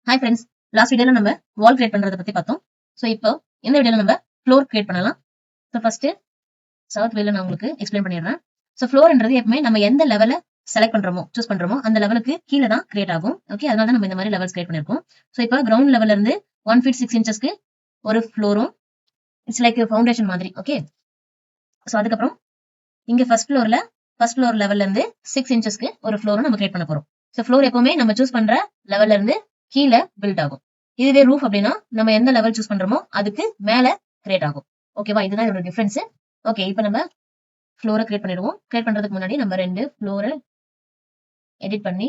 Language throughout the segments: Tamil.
ஹாய் ஃப்ரெண்ட்ஸ், லாஸ்ட் வீடியோல நம்ம வால் கிரியேட் பண்றத பத்தி பார்த்தோம். ஸோ இப்போ இந்த வீடியோல நம்ம ஃப்ளோர் கிரியேட் பண்ணலாம். ஸோ ஃபர்ஸ்ட் சவுத் வேல நான் உங்களுக்கு எக்ஸ்பிளைன் பண்ணிடுறேன். ஸோ ஃப்ளோர்ன்றது எப்பவுமே நம்ம எந்த லெவல செலக்ட் பண்றோமோ சூஸ் பண்றோமோ அந்த லெவலுக்கு கீழே தான் கிரியேட் ஆகும். ஓகே, அதனால தான் நம்ம இந்த மாதிரி லெவல்ஸ் கிரியேட் பண்ணிருக்கோம். ஸோ இப்போ கிரவுண்ட் லெவல்ல இருந்து 1 feet 6 inchesக்கு ஒரு ஃப்ளோரும் இட்ஸ் லைக் ஃபவுண்டேஷன் மாதிரி. ஓகே, ஸோ அதுக்கப்புறம் இங்க ஃபர்ஸ்ட் ஃப்ளோர் லெவல்ல இருந்து 6 inchesக்கு ஒரு ஃப்ளோரும் நம்ம கிரியேட் பண்ண போறோம். ஸோ ஃப்ளோர் எப்பவுமே நம்ம சூஸ் பண்ற லெவல்ல இருந்து கீழே பில்ட் ஆகும். இதுவே ரூஃப் அப்படின்னா நம்ம எந்த லெவல் சூஸ் பண்றோமோ அதுக்கு மேல கிரியேட் ஆகும். ஓகேவா, இதுதான் இதோட டிஃபரன்ஸ். ஓகே, இப்போ நம்ம ஃப்ளோரை கிரியேட் பண்ணிடுவோம். கிரியேட் பண்றதுக்கு முன்னாடி நம்ம 2 ஃப்ளோரை எடிட் பண்ணி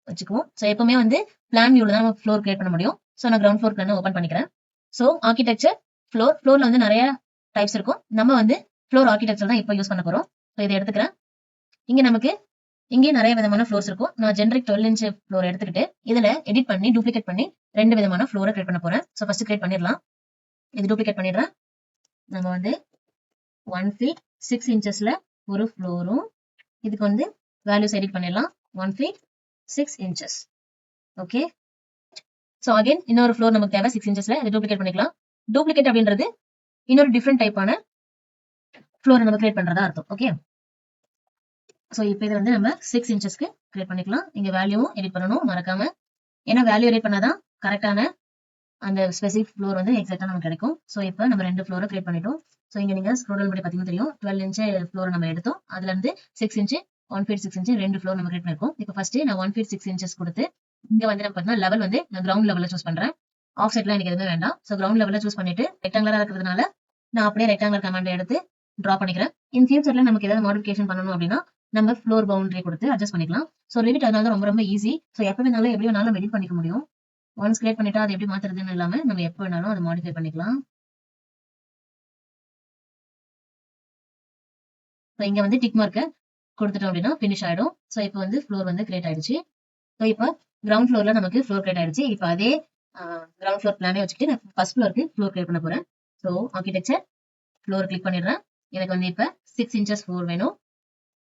வச்சுக்குவோம். ஸோ எப்பவுமே வந்து பிளான் வியூல தான் நம்ம ஃப்ளோர் கிரியேட் பண்ண முடியும். ஸோ நான் கிரவுண்ட் ஃப்ளோர் பிளான் ஓப்பன் பண்ணிக்கிறேன். ஸோ ஆர்கிடெக்சர் ஃப்ளோர்ல வந்து நிறைய டைப்ஸ் இருக்கும். நம்ம வந்து ஃப்ளோர் ஆர்கிடெக்சர் தான் இப்போ யூஸ் பண்ண போறோம். ஸோ இதை எடுத்துக்கிறேன். இங்க நமக்கு இங்கே நிறைய விதமான ஃப்ளோர்ஸ் இருக்கும். நான் ஜென்ரிக் 12 inch ஃப்ளோர் எடுத்துக்கிட்டு இதுல எடிட் பண்ணி டூப்ளிகேட் பண்ணி 2 விதமான ஃப்ளோரை கிரியேட் பண்ண போறேன். ஸோ ஃபர்ஸ்ட் கிரியேட் பண்ணிடலாம். இது டூப்ளிகேட் பண்ணிடுறேன். நம்ம வந்து 1 feet 6 inchesல ஒரு ஃப்ளோரும் இதுக்கு வந்து வேல்யூஸ் எடிட் பண்ணிடலாம். 1 feet 6 inches. Okay, so again இன்னொரு ஃப்ளோர் நமக்கு தேவை 6 inchesல இதை டூப்ளிகேட் பண்ணிக்கலாம். டூப்ளிகேட் அப்படின்றது இன்னொரு டிஃப்ரெண்ட் டைப்பான ஃப்ளோரை நம்ம கிரியேட் பண்றதா அர்த்தம். ஓகே, ஸோ இப்போ இதை வந்து நம்ம 6 inchesக்கு கிரியேட் பண்ணிக்கலாம். இங்க வேல்யூவும் எடிட் பண்ணணும் மறக்காம. ஏன்னா வேல்யூ எடிட் பண்ணாதான் கரெக்டான அந்த ஸ்பெசிஃபிக் ஃப்ளோர் வந்து எக்ஸாக்டா நமக்கு கிடைக்கும். ஸோ இப்போ நம்ம 2 ஃப்ளோரை கிரியேட் பண்ணிட்டோம். ஸோ இங்க நீங்க ஸ்க்ரோல் பண்ணி பார்த்தீங்கன்னா தெரியும் 12 inch ஃப்ளோர் நம்ம எடுத்தோம். அதுல இருந்து 6 inch 1 feet 6 inch 2 ஃப்ளோர் நம்ம கிரியேட் பண்ணிருக்கோம். இப்போ ஃபர்ஸ்ட் நான் 1 feet 6 inches கொடுத்து இங்க வந்து நம்ம பார்த்தீங்கன்னா லெவல் வந்து நான் கிரவுண்ட் லெவல்ல சூஸ் பண்றேன். ஆஃப் சைட்லாம் எனக்கு எதுவுமே வேண்டாம். ஸோ கிரவுண்ட் லெவல்ல சூஸ் பண்ணிட்டு ரெக்டாங்குலரா இருக்கிறதுனால நான் அப்படியே ரெக்டாங்குலர் கமாண்ட் எடுத்து டிரா பண்ணிக்கிறேன். இன் ஃபியூச்சர்ல நமக்கு ஏதாவது மாடிஃபிகேஷன் பண்ணணும் அப்படின்னா நம்ம ஃப்ளோர் பவுண்டரி கொடுத்து அட்ஜஸ்ட் பண்ணிக்கலாம். ஸோ ரிவிட் அதனால ரொம்ப ரொம்ப ஈஸி. ஸோ எப்போ வேணாலும் எப்படி வேணாலும் எடிட் பண்ணிக்க முடியும். ஒன்ஸ் கிரியேட் பண்ணிட்டா அது எப்படி மாத்துறதுன்னு இல்லாம நம்ம எப்போ வேணாலும் அதை மாடிஃபை பண்ணிக்கலாம். ஸோ இங்க வந்து டிக் மார்க்கை கொடுத்துட்டோம் அப்படின்னா ஃபினிஷ் ஆயிடும். ஸோ இப்போ வந்து ஃப்ளோர் வந்து கிரியேட் ஆயிடுச்சு. ஸோ இப்போ கிரவுண்ட் ஃப்ளோர்ல நமக்கு ஃப்ளோர் கிரியேட் ஆயிடுச்சு. இப்போ அதே கிரவுண்ட் ஃப்ளோர் பிளானே வச்சுட்டு நான் ஃபர்ஸ்ட் ஃப்ளோருக்கு ஃப்ளோர் கிரியேட் பண்ண போறேன். ஸோ ஆர்கிடெக்சர் ஃப்ளோர் கிளிக் பண்ணிடுறேன். எனக்கு வந்து இப்போ 6 inches ஃப்ளோர் வேணும்.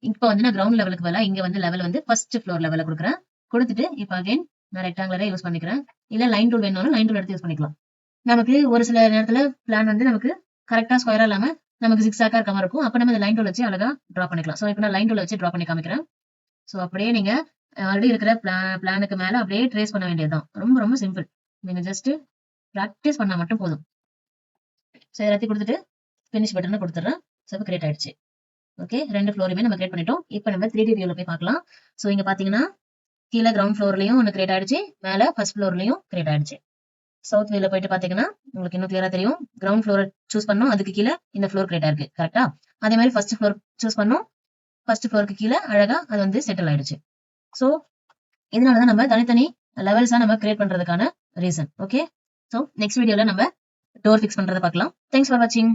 இப்போ வந்து நான் கிரவுண்ட் லெவலுக்கு பதிலாக இங்க வந்து லெவல் வந்து ஃபர்ஸ்ட் ஃப்ளோர் லெவலில் கொடுக்குறேன். கொடுத்துட்டு இப்போ அகைன் நான் ரெக்டாங்குலரே யூஸ் பண்ணிக்கிறேன். இல்ல லைன் டூல் வேணும்னாலும் லைன் டூல் எடுத்து யூஸ் பண்ணிக்கலாம். நமக்கு ஒரு சில நேரத்துல பிளான் வந்து நமக்கு கரெக்டா ஸ்கொயரா இல்லாம நமக்கு சிக்ஸாக்கா இருக்க மாதிரி இருக்கும். அப்ப நம்ம இந்த லைன் டூல் வச்சு அழகா டிரா பண்ணிக்கலாம். ஸோ இப்போ நான் லைன் டூல் வச்சு டிரா பண்ணி காமிக்கிறேன். ஸோ அப்படியே நீங்க ஆல்ரெடி இருக்கிற பிளானுக்கு மேல அப்படியே ட்ரேஸ் பண்ண வேண்டியதுதான். ரொம்ப ரொம்ப சிம்பிள். நீங்க ஜஸ்ட் ப்ராக்டிஸ் பண்ணா மட்டும் போதும். ஸோ எல்லாத்தையும் கொடுத்துட்டு ஃபினிஷ் பட்டனை கொடுத்துட்றேன். ஸோ இப்போ கிரியேட் ஆயிடுச்சு. ஓகே, 2 ஃப்ளோருமே நம்ம கிரியேட் பண்ணிட்டோம். இப்போ நம்ம 3D வியூல போய் பார்க்கலாம். ஸோ இங்க பாத்தீங்கன்னா கீழே கிரவுண்ட் ஃப்ளோர்லயும் ஒன்று கிரியேட் ஆயிடுச்சு, மேல ஃபர்ஸ்ட் ஃப்ளோர்லயும் கிரியேட் ஆயிடுச்சு. சவுத் வியூல போயிட்டு பாத்தீங்கன்னா உங்களுக்கு இன்னும் கிளியரா தெரியும். கிரவுண்ட் ஃப்ளோர் சூஸ் பண்ணோம், அதுக்கு கீழே இந்த ஃப்ளோர் கிரியேட் ஆயிருக்கு. கரெக்டா, அதே மாதிரி ஃபர்ஸ்ட் ஃப்ளோர் சூஸ் பண்ணோம், ஃபர்ஸ்ட் ஃப்ளோருக்கு கீழே அழகா அது வந்து செட்டில் ஆயிடுச்சு. ஸோ இதனாலதான் நம்ம தனித்தனி லெவல்ஸா நம்ம கிரியேட் பண்றதுக்கான ரீசன். ஓகே, ஸோ நெக்ஸ்ட் வீடியோல நம்ம டோர் ஃபிக்ஸ் பண்றதை பார்க்கலாம். தேங்க்ஸ் ஃபார் வாட்சிங்.